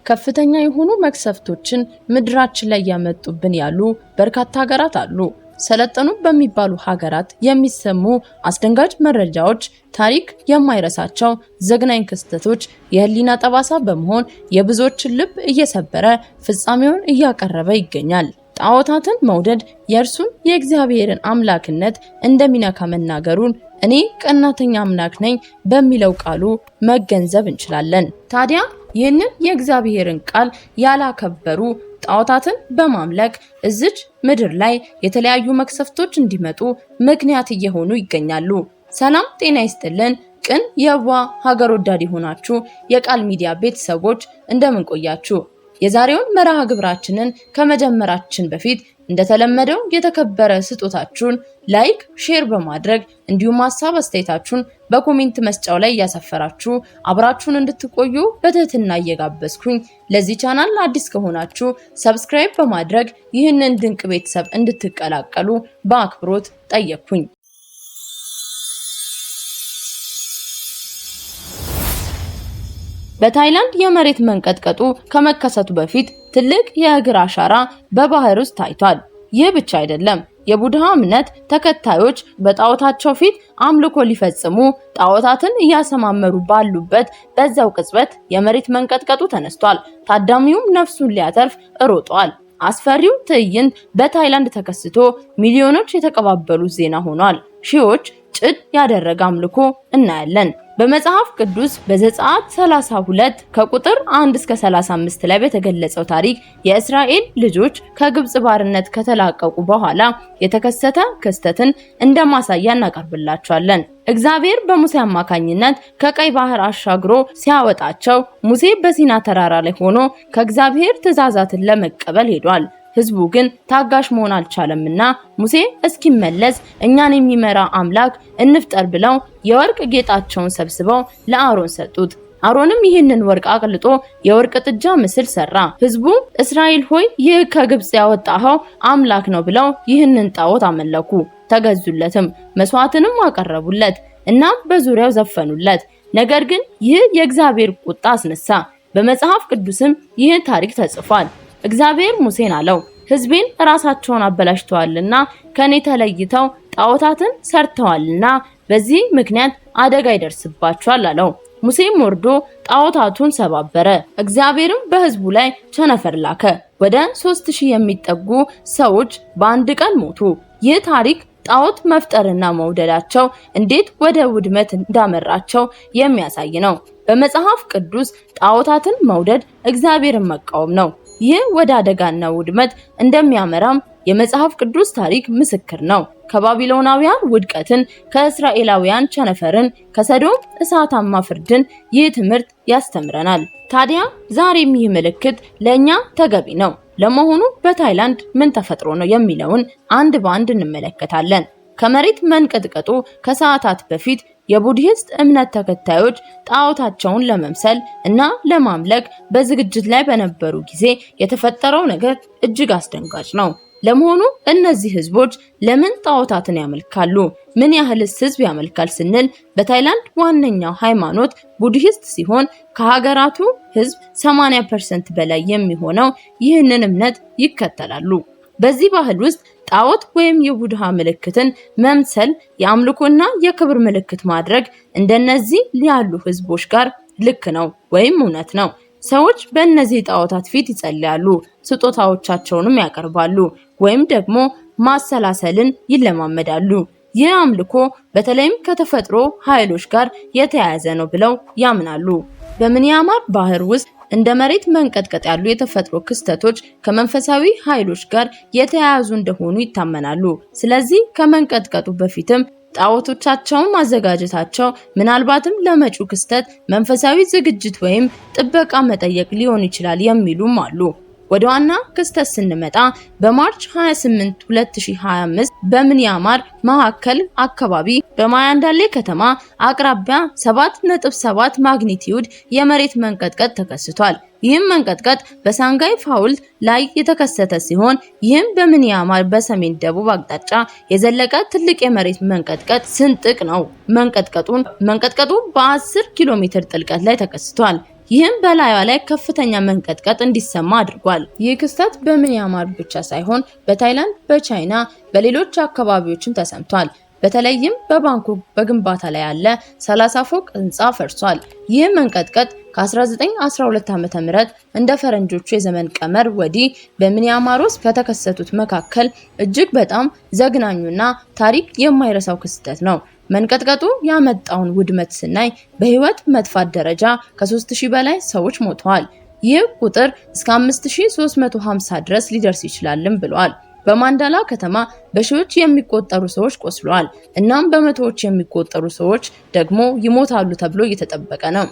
ከፍተኛ የሆኑ መክሰፍቶችን ምድራችን ላይ ያመጡብን ያሉ በርካታ ሀገራት አሉ። ሰለጠኑ በሚባሉ ሀገራት የሚሰሙ አስደንጋጭ መረጃዎች ታሪክ የማይረሳቸው ዘግናኝ ክስተቶች የህሊና ጠባሳ በመሆን የብዙዎችን ልብ እየሰበረ ፍጻሜውን እያቀረበ ይገኛል። ጣዖታትን መውደድ የእርሱን የእግዚአብሔርን አምላክነት እንደሚነካ መናገሩን እኔ ቀናተኛ አምላክ ነኝ በሚለው ቃሉ መገንዘብ እንችላለን። ታዲያ ይህንን የእግዚአብሔርን ቃል ያላከበሩ ጣዖታትን በማምለክ እዚች ምድር ላይ የተለያዩ መክሰፍቶች እንዲመጡ ምክንያት እየሆኑ ይገኛሉ። ሰላም ጤና ይስጥልን። ቅን የዋህ ሀገር ወዳድ የሆናችሁ የቃል ሚዲያ ቤተሰቦች እንደምን ቆያችሁ? የዛሬውን መርሃ ግብራችንን ከመጀመራችን በፊት እንደተለመደው የተከበረ ስጦታችሁን ላይክ፣ ሼር በማድረግ እንዲሁም ሐሳብ አስተያየታችሁን በኮሜንት መስጫው ላይ ያሰፈራችሁ አብራችሁን እንድትቆዩ በትህትና እየጋበዝኩኝ ለዚህ ቻናል አዲስ ከሆናችሁ ሰብስክራይብ በማድረግ ይህንን ድንቅ ቤተሰብ እንድትቀላቀሉ በአክብሮት ጠየቅኩኝ። በታይላንድ የመሬት መንቀጥቀጡ ከመከሰቱ በፊት ትልቅ የእግር አሻራ በባህር ውስጥ ታይቷል። ይህ ብቻ አይደለም። የቡድሃ እምነት ተከታዮች በጣዖታቸው ፊት አምልኮ ሊፈጽሙ ጣዖታትን እያሰማመሩ ባሉበት በዛው ቅጽበት የመሬት መንቀጥቀጡ ተነስቷል። ታዳሚውም ነፍሱን ሊያተርፍ ሮጧል። አስፈሪው ትዕይንት በታይላንድ ተከስቶ ሚሊዮኖች የተቀባበሉት ዜና ሆኗል። ሺዎች ጭድ ያደረገ አምልኮ እናያለን። በመጽሐፍ ቅዱስ በዘጸአት 32 ከቁጥር 1 እስከ 35 ላይ በተገለጸው ታሪክ የእስራኤል ልጆች ከግብጽ ባርነት ከተላቀቁ በኋላ የተከሰተ ክስተትን እንደማሳያ እናቀርብላችኋለን። እግዚአብሔር በሙሴ አማካኝነት ከቀይ ባህር አሻግሮ ሲያወጣቸው ሙሴ በሲና ተራራ ላይ ሆኖ ከእግዚአብሔር ትእዛዛትን ለመቀበል ሄዷል። ህዝቡ ግን ታጋሽ መሆን አልቻለምና ሙሴ እስኪመለስ እኛን የሚመራ አምላክ እንፍጠር ብለው የወርቅ ጌጣቸውን ሰብስበው ለአሮን ሰጡት። አሮንም ይህንን ወርቅ አቅልጦ የወርቅ ጥጃ ምስል ሰራ። ህዝቡ እስራኤል ሆይ ይህ ከግብጽ ያወጣኸው አምላክ ነው ብለው ይህንን ጣዖት አመለኩ፣ ተገዙለትም፣ መስዋዕትንም አቀረቡለት። እናም በዙሪያው ዘፈኑለት። ነገር ግን ይህ የእግዚአብሔር ቁጣ አስነሳ። በመጽሐፍ ቅዱስም ይህ ታሪክ ተጽፏል። እግዚአብሔር ሙሴን አለው፣ ህዝቤን ራሳቸውን አበላሽተዋልና ከኔ ተለይተው ጣዖታትን ሰርተዋልና በዚህ ምክንያት አደጋ ይደርስባቸዋል አለው። ሙሴም ወርዶ ጣዖታቱን ሰባበረ። እግዚአብሔርም በህዝቡ ላይ ቸነፈር ላከ። ወደ 3000 የሚጠጉ ሰዎች በአንድ ቀን ሞቱ። ይህ ታሪክ ጣዖት መፍጠርና መውደዳቸው እንዴት ወደ ውድመት እንዳመራቸው የሚያሳይ ነው። በመጽሐፍ ቅዱስ ጣዖታትን መውደድ እግዚአብሔርን መቃወም ነው። ይህ ወደ አደጋና ውድመት እንደሚያመራም የመጽሐፍ ቅዱስ ታሪክ ምስክር ነው። ከባቢሎናውያን ውድቀትን፣ ከእስራኤላውያን ቸነፈርን፣ ከሰዶም እሳታማ ፍርድን ይህ ትምህርት ያስተምረናል። ታዲያ ዛሬም ይህ ምልክት ለኛ ተገቢ ነው። ለመሆኑ በታይላንድ ምን ተፈጥሮ ነው የሚለውን አንድ በአንድ እንመለከታለን። ከመሬት መንቀጥቀጡ ከሰዓታት በፊት የቡድሂስት እምነት ተከታዮች ጣዖታቸውን ለመምሰል እና ለማምለክ በዝግጅት ላይ በነበሩ ጊዜ የተፈጠረው ነገር እጅግ አስደንጋጭ ነው። ለመሆኑ እነዚህ ህዝቦች ለምን ጣዖታትን ያመልካሉ? ምን ያህልስ ህዝብ ያመልካል ስንል በታይላንድ ዋነኛው ሃይማኖት ቡድሂስት ሲሆን ከሀገራቱ ህዝብ 80% በላይ የሚሆነው ይህንን እምነት ይከተላሉ። በዚህ ባህል ውስጥ ጣዖት ወይም የቡድሃ ምልክትን መምሰል የአምልኮና የክብር ምልክት ማድረግ እንደነዚህ ያሉ ህዝቦች ጋር ልክ ነው ወይም እውነት ነው። ሰዎች በእነዚህ ጣዖታት ፊት ይጸልያሉ፣ ስጦታዎቻቸውንም ያቀርባሉ ወይም ደግሞ ማሰላሰልን ይለማመዳሉ። ይህ አምልኮ በተለይም ከተፈጥሮ ኃይሎች ጋር የተያያዘ ነው ብለው ያምናሉ። በምንያማር ባህር ውስጥ እንደ መሬት መንቀጥቀጥ ያሉ የተፈጥሮ ክስተቶች ከመንፈሳዊ ኃይሎች ጋር የተያያዙ እንደሆኑ ይታመናሉ። ስለዚህ ከመንቀጥቀጡ በፊትም ጣዖቶቻቸውን ማዘጋጀታቸው ምናልባትም ለመጪው ክስተት መንፈሳዊ ዝግጅት ወይም ጥበቃ መጠየቅ ሊሆን ይችላል የሚሉም አሉ። ወደ ዋና ክስተት ስንመጣ በማርች 28 2025 በምንያማር ማዕከል አካባቢ በማያንዳሌ ከተማ አቅራቢያ 7.7 ማግኒቲዩድ የመሬት መንቀጥቀጥ ተከስቷል። ይህም መንቀጥቀጥ በሳንጋይ ፋውልት ላይ የተከሰተ ሲሆን ይህም በምንያማር በሰሜን ደቡብ አቅጣጫ የዘለቀ ትልቅ የመሬት መንቀጥቀጥ ስንጥቅ ነው። መንቀጥቀጡ በ10 ኪሎ ሜትር ጥልቀት ላይ ተከስቷል። ይህም በላዩ ላይ ከፍተኛ መንቀጥቀጥ እንዲሰማ አድርጓል። ይህ ክስተት በሚያንማር ብቻ ሳይሆን በታይላንድ፣ በቻይና፣ በሌሎች አካባቢዎችም ተሰምቷል። በተለይም በባንኮክ በግንባታ ላይ ያለ 30 ፎቅ ህንጻ ፈርሷል። ይህ መንቀጥቀጥ ከ1912 ዓ.ም እንደ ፈረንጆቹ የዘመን ቀመር ወዲህ በሚያንማር ውስጥ ከተከሰቱት መካከል እጅግ በጣም ዘግናኙና ታሪክ የማይረሳው ክስተት ነው። መንቀጥቀጡ ያመጣውን ውድመት ስናይ በህይወት መጥፋት ደረጃ ከ3000 በላይ ሰዎች ሞተዋል። ይህ ቁጥር እስከ 5350 ድረስ ሊደርስ ይችላልም ብለዋል። በማንዳላ ከተማ በሺዎች የሚቆጠሩ ሰዎች ቆስለዋል። እናም በመቶዎች የሚቆጠሩ ሰዎች ደግሞ ይሞታሉ ተብሎ እየተጠበቀ ነው።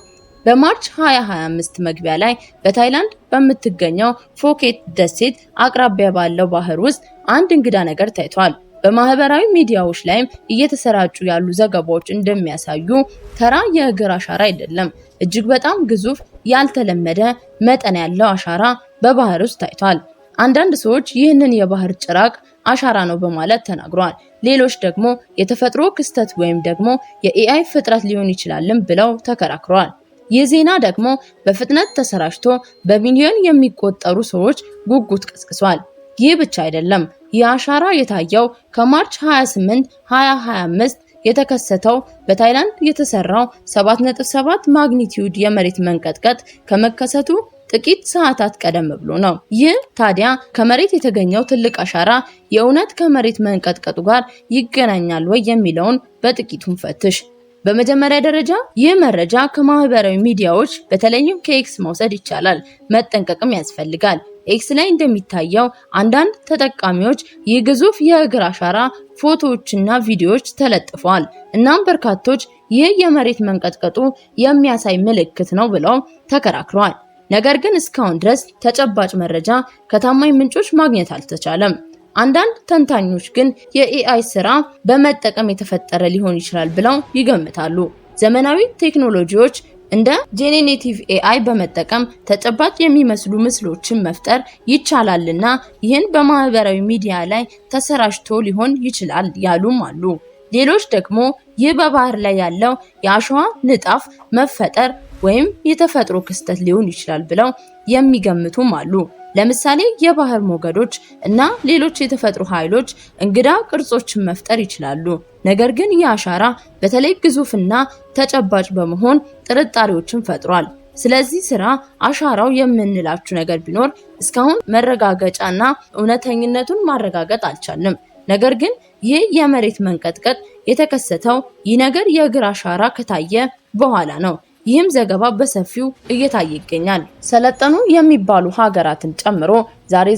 በማርች 2025 መግቢያ ላይ በታይላንድ በምትገኘው ፎኬት ደሴት አቅራቢያ ባለው ባህር ውስጥ አንድ እንግዳ ነገር ታይቷል። በማህበራዊ ሚዲያዎች ላይም እየተሰራጩ ያሉ ዘገባዎች እንደሚያሳዩ ተራ የእግር አሻራ አይደለም፣ እጅግ በጣም ግዙፍ ያልተለመደ መጠን ያለው አሻራ በባህር ውስጥ ታይቷል። አንዳንድ ሰዎች ይህንን የባህር ጭራቅ አሻራ ነው በማለት ተናግረዋል። ሌሎች ደግሞ የተፈጥሮ ክስተት ወይም ደግሞ የኤአይ ፍጥረት ሊሆን ይችላልም ብለው ተከራክረዋል። ይህ ዜና ደግሞ በፍጥነት ተሰራጭቶ በሚሊዮን የሚቆጠሩ ሰዎች ጉጉት ቀስቅሷል። ይህ ብቻ አይደለም። ይህ አሻራ የታየው ከማርች 28 2025 የተከሰተው በታይላንድ የተሰራው 7.7 ማግኒቲዩድ የመሬት መንቀጥቀጥ ከመከሰቱ ጥቂት ሰዓታት ቀደም ብሎ ነው። ይህ ታዲያ ከመሬት የተገኘው ትልቅ አሻራ የእውነት ከመሬት መንቀጥቀጡ ጋር ይገናኛል ወይ የሚለውን በጥቂቱን ፈትሽ። በመጀመሪያ ደረጃ ይህ መረጃ ከማህበራዊ ሚዲያዎች በተለይም ከኤክስ መውሰድ ይቻላል፣ መጠንቀቅም ያስፈልጋል። ኤክስ ላይ እንደሚታየው አንዳንድ ተጠቃሚዎች ይህ ግዙፍ የእግር አሻራ ፎቶዎችና ቪዲዮዎች ተለጥፈዋል። እናም በርካቶች ይህ የመሬት መንቀጥቀጡ የሚያሳይ ምልክት ነው ብለው ተከራክረዋል። ነገር ግን እስካሁን ድረስ ተጨባጭ መረጃ ከታማኝ ምንጮች ማግኘት አልተቻለም። አንዳንድ ተንታኞች ግን የኤአይ ስራ በመጠቀም የተፈጠረ ሊሆን ይችላል ብለው ይገምታሉ። ዘመናዊ ቴክኖሎጂዎች እንደ ጄኔሬቲቭ ኤአይ በመጠቀም ተጨባጭ የሚመስሉ ምስሎችን መፍጠር ይቻላልና ይህን በማህበራዊ ሚዲያ ላይ ተሰራጭቶ ሊሆን ይችላል ያሉም አሉ። ሌሎች ደግሞ ይህ በባህር ላይ ያለው የአሸዋ ንጣፍ መፈጠር ወይም የተፈጥሮ ክስተት ሊሆን ይችላል ብለው የሚገምቱም አሉ። ለምሳሌ የባህር ሞገዶች እና ሌሎች የተፈጥሮ ኃይሎች እንግዳ ቅርጾችን መፍጠር ይችላሉ። ነገር ግን ይህ አሻራ በተለይ ግዙፍና ተጨባጭ በመሆን ጥርጣሬዎችን ፈጥሯል። ስለዚህ ስራ አሻራው የምንላችሁ ነገር ቢኖር እስካሁን መረጋገጫና እውነተኝነቱን ማረጋገጥ አልቻልንም። ነገር ግን ይህ የመሬት መንቀጥቀጥ የተከሰተው ይህ ነገር የእግር አሻራ ከታየ በኋላ ነው። ይህም ዘገባ በሰፊው እየታየ ይገኛል። ሰለጠኑ የሚባሉ ሀገራትን ጨምሮ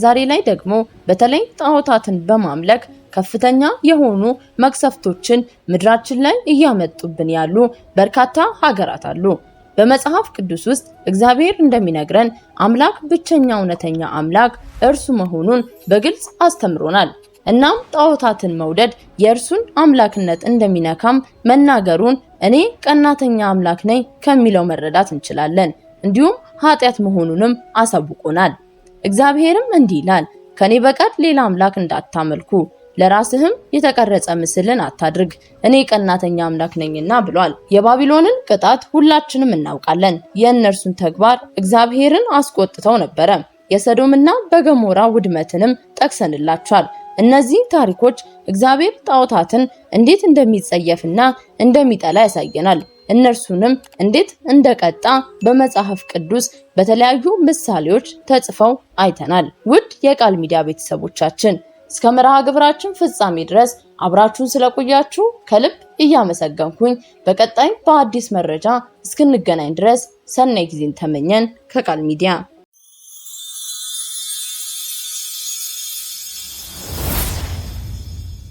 ዛሬ ላይ ደግሞ በተለይ ጣዖታትን በማምለክ ከፍተኛ የሆኑ መቅሰፍቶችን ምድራችን ላይ እያመጡብን ያሉ በርካታ ሀገራት አሉ። በመጽሐፍ ቅዱስ ውስጥ እግዚአብሔር እንደሚነግረን አምላክ ብቸኛ እውነተኛ አምላክ እርሱ መሆኑን በግልጽ አስተምሮናል። እናም ጣዖታትን መውደድ የእርሱን አምላክነት እንደሚነካም መናገሩን እኔ ቀናተኛ አምላክ ነኝ ከሚለው መረዳት እንችላለን። እንዲሁም ኃጢአት መሆኑንም አሳውቆናል። እግዚአብሔርም እንዲህ ይላል፣ ከኔ በቀር ሌላ አምላክ እንዳታመልኩ፣ ለራስህም የተቀረጸ ምስልን አታድርግ፣ እኔ ቀናተኛ አምላክ ነኝና ብሏል። የባቢሎንን ቅጣት ሁላችንም እናውቃለን። የእነርሱን ተግባር እግዚአብሔርን አስቆጥተው ነበረ። የሰዶምና በገሞራ ውድመትንም ጠቅሰንላችኋል። እነዚህ ታሪኮች እግዚአብሔር ጣዖታትን እንዴት እንደሚጸየፍና እንደሚጠላ ያሳየናል። እነርሱንም እንዴት እንደቀጣ በመጽሐፍ ቅዱስ በተለያዩ ምሳሌዎች ተጽፈው አይተናል። ውድ የቃል ሚዲያ ቤተሰቦቻችን እስከ መርሃ ግብራችን ፍጻሜ ድረስ አብራችሁን ስለቆያችሁ ከልብ እያመሰገንኩኝ በቀጣይ በአዲስ መረጃ እስክንገናኝ ድረስ ሰናይ ጊዜን ተመኘን ከቃል ሚዲያ።